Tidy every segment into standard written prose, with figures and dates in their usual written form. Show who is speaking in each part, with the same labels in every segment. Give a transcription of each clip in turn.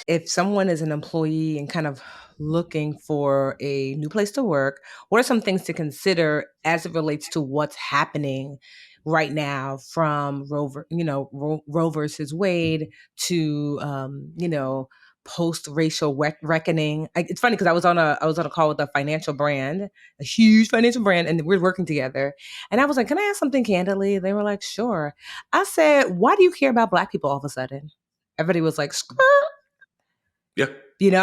Speaker 1: if someone is an employee and kind of looking for a new place to work, what are some things to consider as it relates to what's happening right now from Roe versus Wade to, post-racial reckoning? It's funny because I was on a call with a financial brand, a huge financial brand, and we're working together. And I was like, "Can I ask something candidly?" They were like, "Sure." I said, "Why do you care about Black people all of a sudden?" Everybody was like,
Speaker 2: Yeah.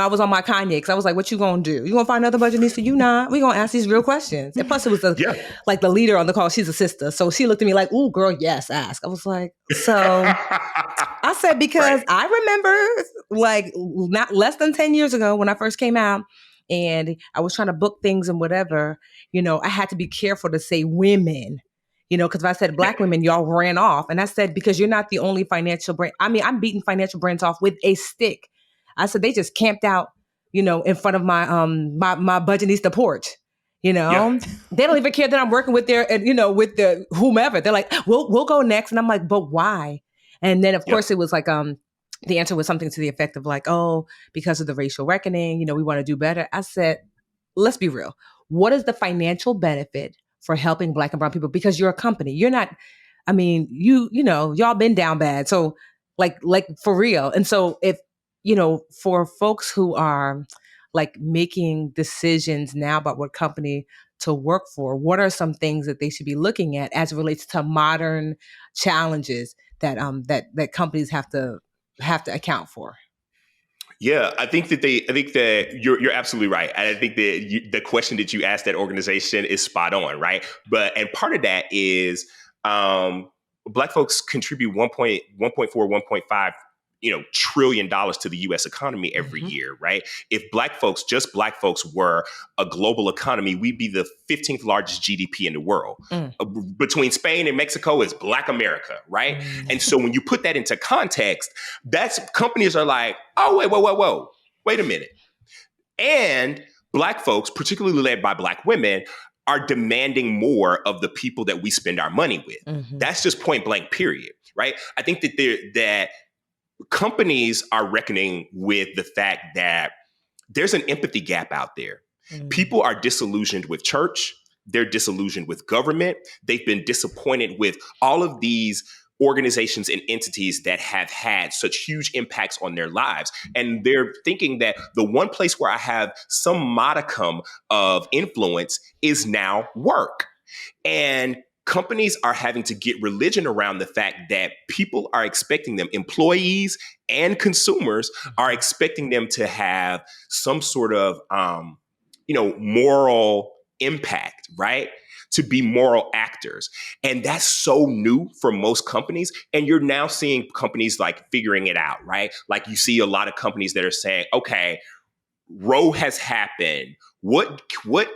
Speaker 1: I was on my Kanye because I was like, "What you gonna do? You gonna find another budgetista? You not? We gonna ask these real questions." And plus, it was
Speaker 2: Yeah.
Speaker 1: like the leader on the call. She's a sister, so she looked at me like, "Ooh, girl, yes, ask." I was like, so I said because
Speaker 2: Right.
Speaker 1: I remember like not less than 10 years ago when I first came out, and I was trying to book things and whatever. I had to be careful to say women. Because if I said
Speaker 2: Yeah.
Speaker 1: Black women, y'all ran off. And I said, because you're not the only financial brand. I mean, I'm beating financial brands off with a stick. I said, they just camped out, in front of my budgetista porch.
Speaker 2: Yeah.
Speaker 1: They don't even care that I'm working with with the whomever. They're like, we'll go next. And I'm like, but why? And then of
Speaker 2: Yep.
Speaker 1: course it was like, the answer was something to the effect of like, oh, because of the racial reckoning, we want to do better. I said, let's be real. What is the financial benefit for helping Black and brown people? Because you're a company. You're not, I mean, y'all been down bad. So like for real. And so if, for folks who are like making decisions now about what company to work for, what are some things that they should be looking at as it relates to modern challenges that companies have to account for?
Speaker 2: Yeah, I think that you're absolutely right. And I think that the question that you asked that organization is spot on, right? And part of that is Black folks contribute 1.5 trillion dollars to the US economy every
Speaker 1: Mm-hmm.
Speaker 2: year, right? If just Black folks were a global economy, we'd be the 15th largest GDP in the world.
Speaker 1: Mm.
Speaker 2: Between Spain and Mexico is Black America, right?
Speaker 1: Mm.
Speaker 2: And so when you put that into context, that's companies are like, oh, wait a minute. And Black folks, particularly led by Black women, are demanding more of the people that we spend our money with.
Speaker 1: Mm-hmm.
Speaker 2: That's just point blank, period, right? I think that companies are reckoning with the fact that there's an empathy gap out there.
Speaker 1: Mm.
Speaker 2: People are disillusioned with church. They're disillusioned with government. They've been disappointed with all of these organizations and entities that have had such huge impacts on their lives. And they're thinking that the one place where I have some modicum of influence is now work. And companies are having to get religion around the fact that people are expecting them, employees and consumers are expecting them to have some sort of, moral impact, right? To be moral actors. And that's so new for most companies. And you're now seeing companies like figuring it out, right? Like you see a lot of companies that are saying, okay, Roe has happened. What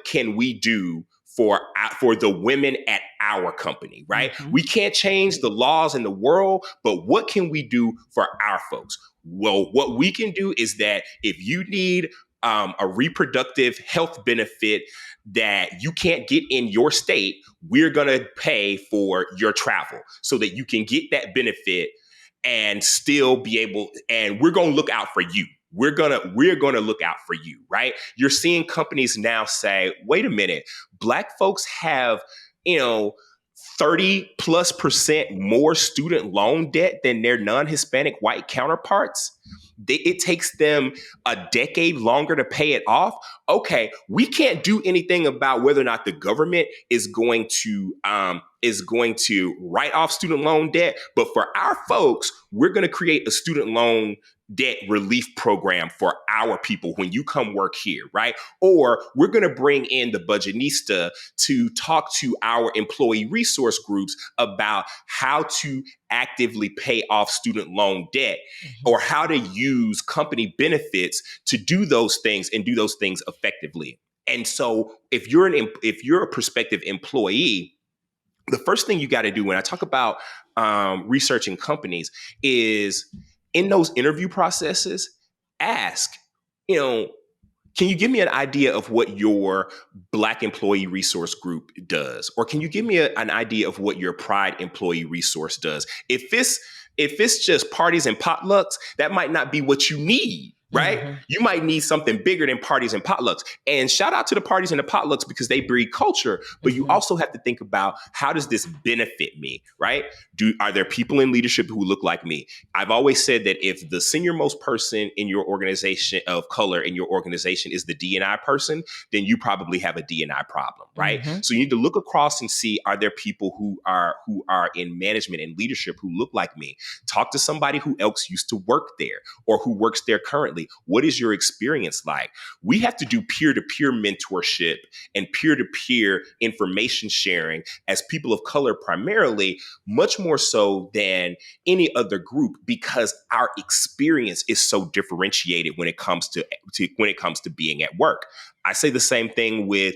Speaker 2: can we do for the women at our company, right?
Speaker 1: Mm-hmm.
Speaker 2: We can't change the laws in the world, but what can we do for our folks? Well, what we can do is that if you need a reproductive health benefit that you can't get in your state, we're going to pay for your travel so that you can get that benefit and still be able, and we're going to look out for you. We're gonna look out for you, right? You're seeing companies now say, wait a minute, Black folks have, 30+% more student loan debt than their non-Hispanic white counterparts. It takes them a decade longer to pay it off. Okay, we can't do anything about whether or not the government is going to write off student loan debt, but for our folks, we're going to create a student loan debt relief program for our people when you come work here, right? Or we're going to bring in the budgetista to talk to our employee resource groups about how to actively pay off student loan debt, or how to use company benefits to do those things and do those things effectively. And so if you're a prospective employee, the first thing you got to do when I talk about researching companies is in those interview processes, ask, can you give me an idea of what your Black employee resource group does? Or can you give me an idea of what your Pride employee resource does? If it's just parties and potlucks, that might not be what you need. right?
Speaker 1: Mm-hmm.
Speaker 2: You might need something bigger than parties and potlucks. And shout out to the parties and the potlucks because they breed culture. But you
Speaker 1: Mm-hmm.
Speaker 2: also have to think about, how does this benefit me, right? Are there people in leadership who look like me? I've always said that if the senior most person in your organization of color in your organization is the D&I person, then you probably have a D&I problem, right?
Speaker 1: Mm-hmm.
Speaker 2: So you need to look across and see, are there people who are in management and leadership who look like me? Talk to somebody who else used to work there or who works there currently. What is your experience like? We have to do peer-to-peer mentorship and peer-to-peer information sharing as people of color primarily, much more so than any other group, because our experience is so differentiated when it comes to being at work. I say the same thing with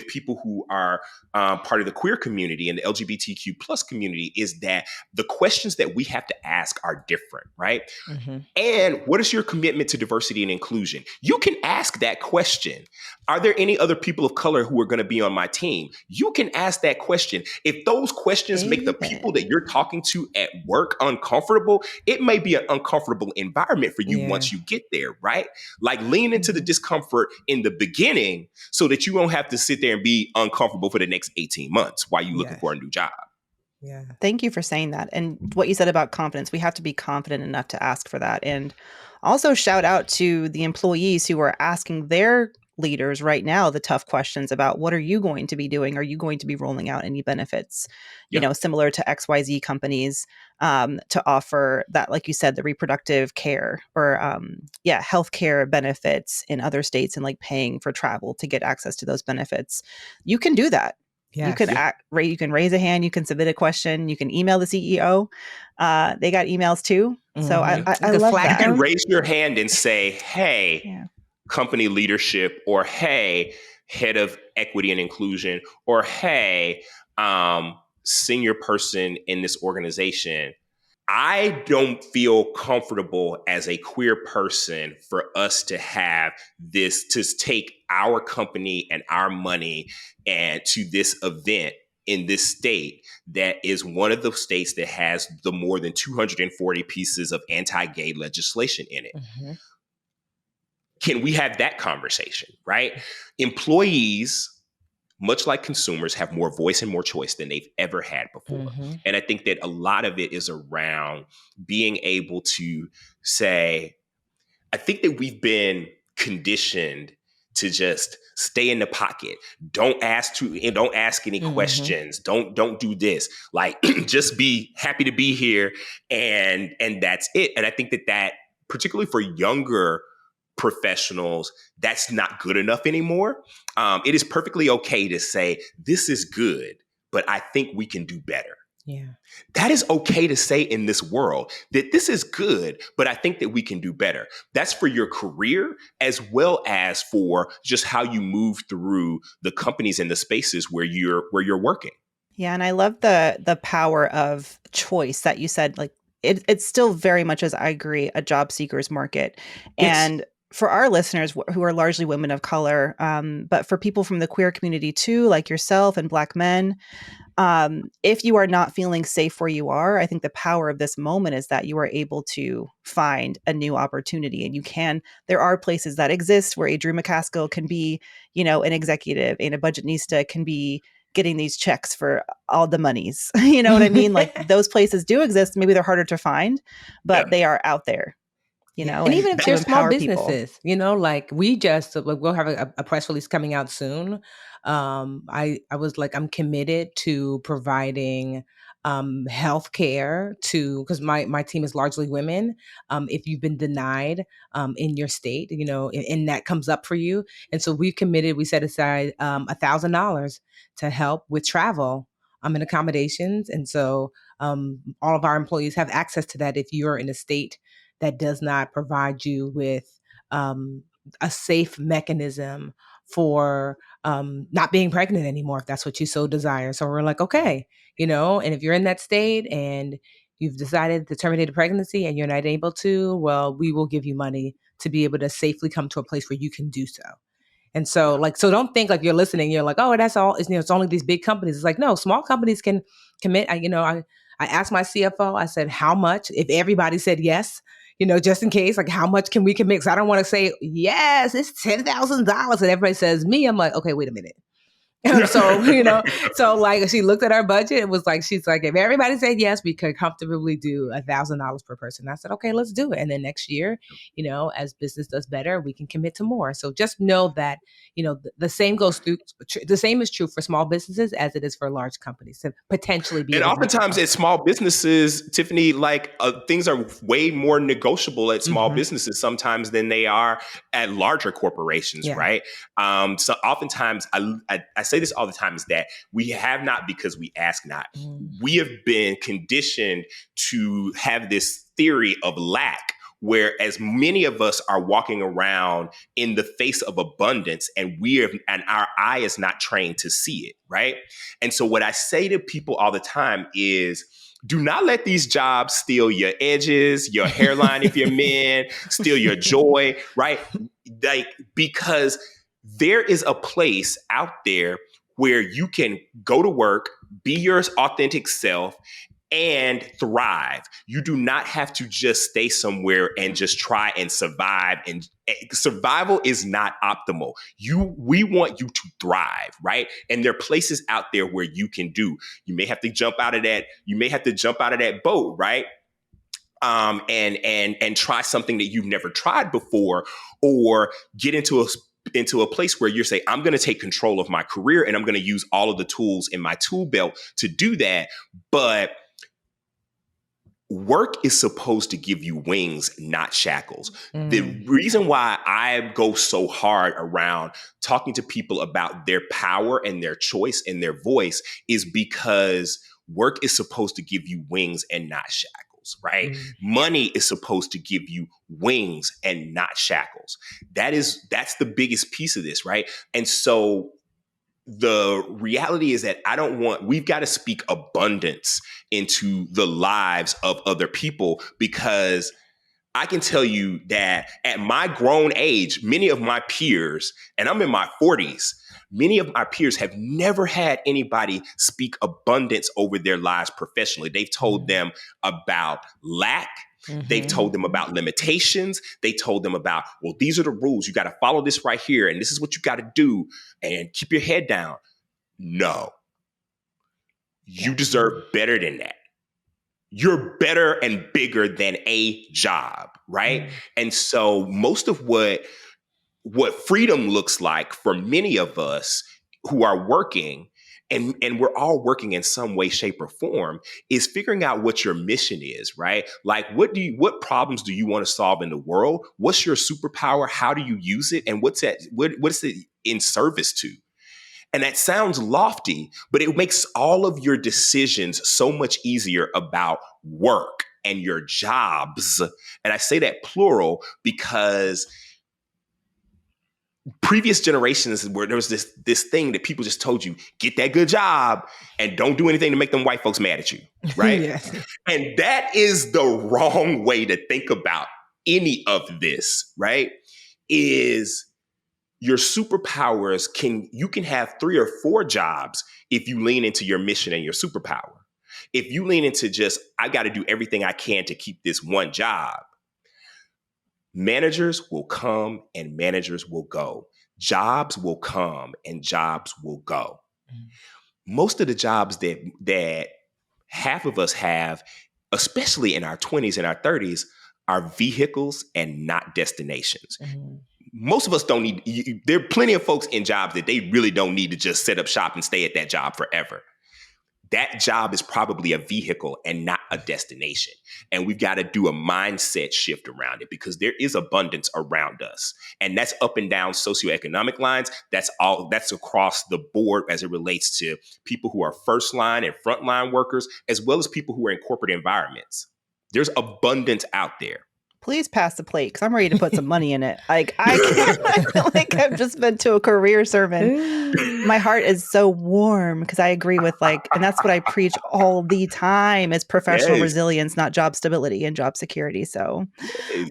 Speaker 2: people who are part of the queer community and the LGBTQ plus community, is that the questions that we have to ask are different, right?
Speaker 1: Mm-hmm.
Speaker 2: And what is your commitment to diversity and inclusion? You can ask that question. Are there any other people of color who are going to be on my team? You can ask that question. If those questions make the people
Speaker 3: David.
Speaker 2: that you're talking to at work uncomfortable, it may be an uncomfortable environment for you
Speaker 1: Yeah.
Speaker 2: once you get there, right? Like, lean into the
Speaker 3: Mhm.
Speaker 2: discomfort in the beginning so that you won't have to sit there and be uncomfortable for the next 18 months while you're looking
Speaker 1: Yes.
Speaker 2: for a new job.
Speaker 1: Yeah.
Speaker 3: Thank you for saying that. And what you said about confidence, we have to be confident enough to ask for that. And also shout out to the employees who are asking their leaders right now the tough questions about, what are you going to be doing? Are you going to be rolling out any benefits,
Speaker 2: Yeah.
Speaker 3: similar to XYZ companies, to offer that, like you said, the reproductive care or healthcare benefits in other states, and like paying for travel to get access to those benefits. You can do that. You can
Speaker 1: Yes.
Speaker 2: Yeah.
Speaker 3: you can raise a hand, you can submit a question, you can email the CEO. They got emails too. So I,
Speaker 1: Mm-hmm.
Speaker 3: I, I
Speaker 1: Like a
Speaker 3: love
Speaker 1: Slack
Speaker 2: You
Speaker 3: that.
Speaker 2: can
Speaker 1: them.
Speaker 2: raise your hand and say, hey,
Speaker 3: Yeah.
Speaker 2: company leadership, or hey, head of equity and inclusion, or hey, senior person in this organization. I don't feel comfortable as a queer person for us to have this, to take our company and our money and to this event in this state that is one of the states that has the more than 240 pieces of anti-gay legislation in it.
Speaker 1: Mm-hmm.
Speaker 2: Can we have that conversation, right? Employees, much like consumers, have more voice and more choice than they've ever had before.
Speaker 1: Mm-hmm.
Speaker 2: And I think that a lot of it is around being able to say, I think that we've been conditioned to just stay in the pocket. Don't ask any
Speaker 1: Mm-hmm.
Speaker 2: questions. Don't do this. Like, just be happy to be here, and that's it. And I think that particularly for younger professionals, that's not good enough anymore. It is perfectly okay to say, this is good, but I think we can do better.
Speaker 1: Yeah.
Speaker 2: That is okay to say in this world, that this is good, but I think that we can do better. That's for your career as well as for just how you move through the companies and the spaces where you're working.
Speaker 3: Yeah. And I love the power of choice that you said. Like it's still very much, as I agree, a job seeker's market.
Speaker 2: Yes.
Speaker 3: And for our listeners who are largely women of color, but for people from the queer community too, like yourself and Black men, if you are not feeling safe where you are, I think the power of this moment is that you are able to find a new opportunity. And there are places that exist where a Drew McCaskill can be, an executive, and a budgetnista can be getting these checks for all the monies. You know what I mean? Like those places do exist. Maybe they're harder to find,
Speaker 2: Yeah.
Speaker 3: but they are out there,
Speaker 1: Yeah. And
Speaker 3: and
Speaker 1: even if
Speaker 3: to
Speaker 1: they're small
Speaker 3: empower people.
Speaker 1: businesses, like we just like we'll have a press release coming out soon. I was like, I'm committed to providing health care to, because my team is largely women. If you've been denied in your state, and that comes up for you. And so we set aside $1,000 to help with travel and accommodations. And so all of our employees have access to that if you're in a state that does not provide you with a safe mechanism for not being pregnant anymore, if that's what you so desire. So we're like, okay, and if you're in that state and you've decided to terminate a pregnancy and you're not able to, well, we will give you money to be able to safely come to a place where you can do so. And so, so don't think like you're listening. You're like, oh, that's all. It's only these big companies. It's like, no, small companies can commit. I asked my CFO. I said, how much? If everybody said yes, just in case, like, how much can we commit? 'Cause I don't want to say, yes, it's $10,000. And everybody says me. I'm like, okay, wait a minute. So, so like she looked at our budget and was like, she's like, if everybody said yes, we could comfortably do $1,000 per person. I said, okay, let's do it. And then next year, as business does better, we can commit to more. So just know that, the same goes through, the same is true for small businesses as it is for large companies to potentially be
Speaker 2: And
Speaker 1: able to
Speaker 2: oftentimes at small businesses, Tiffany, like things are way more negotiable at small businesses sometimes than they are at larger corporations, right? So oftentimes, I say this all the time, is that we have not because we ask not. We have been conditioned to have this theory of lack, whereas many of us are walking around in the face of abundance, and our eye is not trained to see it, right? And so what I say to people all the time is, do not let these jobs steal your edges, your hairline if you're men, steal your joy, right? Like, because there is a place out there where you can go to work, be your authentic self, and thrive. You do not have to just stay somewhere and just try and survive. And survival is not optimal. We want you to thrive, right? And there are places out there where you can do. You may have to jump out of that. You may have to jump out of that boat, right? And try something that you've never tried before, or get into a place where you're saying, I'm going to take control of my career and I'm going to use all of the tools in my tool belt to do that. But work is supposed to give you wings, not shackles. The reason why I go so hard around talking to people about their power and their choice and their voice is because work is supposed to give you wings and not shackles, right? Money is supposed to give you wings and not shackles. That's the biggest piece of this, right? And so the reality is that we've got to speak abundance into the lives of other people, because I can tell you that at my grown age, many of my peers, and I'm in my 40s, many of my peers have never had anybody speak abundance over their lives professionally. They've told them about lack. They've told them about limitations. They told them about, well, these are the rules. You got to follow this right here. And this is what you got to do. And keep your head down. No, you deserve better than that. You're better and bigger than a job, right? And so most of what freedom looks like for many of us who are working, and we're all working in some way, shape, or form, is figuring out what your mission is, right? Like, what problems do you want to solve in the world? What's your superpower? How do you use it? And what's it in service to? And that sounds lofty, but it makes all of your decisions so much easier about work and your jobs. And I say that plural because previous generations, where there was this thing that people just told you, get that good job and don't do anything to make them white folks mad at you, right?
Speaker 1: Yes.
Speaker 2: And that is the wrong way to think about any of this, right? Is your superpowers you can have 3 or 4 jobs if you lean into your mission and your superpower. If you lean into just, I got to do everything I can to keep this one job, managers will come and managers will go. Jobs will come and jobs will go. Most of the jobs that half of us have, especially in our 20s and our 30s, are vehicles and not destinations. Most of us don't need, there are plenty of folks in jobs that they really don't need to just set up shop and stay at that job forever. That job is probably a vehicle and not a destination. And we've got to do a mindset shift around it, because there is abundance around us. And that's up and down socioeconomic lines. That's across the board as it relates to people who are first line and frontline workers, as well as people who are in corporate environments. There's abundance out there.
Speaker 3: Please pass the plate, because I'm ready to put some money in it. Like, I feel like I've just been to a career sermon. My heart is so warm because I agree with, and that's what I preach all the time, is professional resilience, not job stability and job security. So,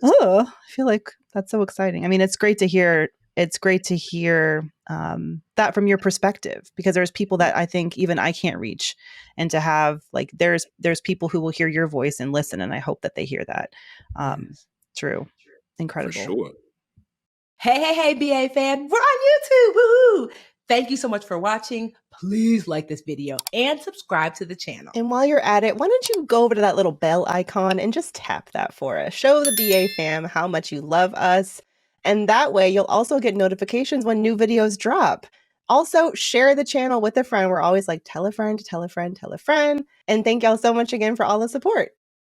Speaker 3: I feel like that's so exciting. I mean, it's great to hear. It's great to hear that from your perspective, because there's people that I think even I can't reach, and to have there's people who will hear your voice and listen, and I hope that they hear that. true. Incredible.
Speaker 2: For sure.
Speaker 1: Hey, BA fam, we're on YouTube. Woohoo! Thank you so much for watching. Please like this video and subscribe to the channel.
Speaker 4: And while you're at it, why don't you go over to that little bell icon and just tap that for us. Show the BA fam how much you love us. And that way you'll also get notifications when new videos drop. Also, share the channel with a friend. We're always like, tell a friend, tell a friend, tell a friend. And thank y'all so much again for all the support.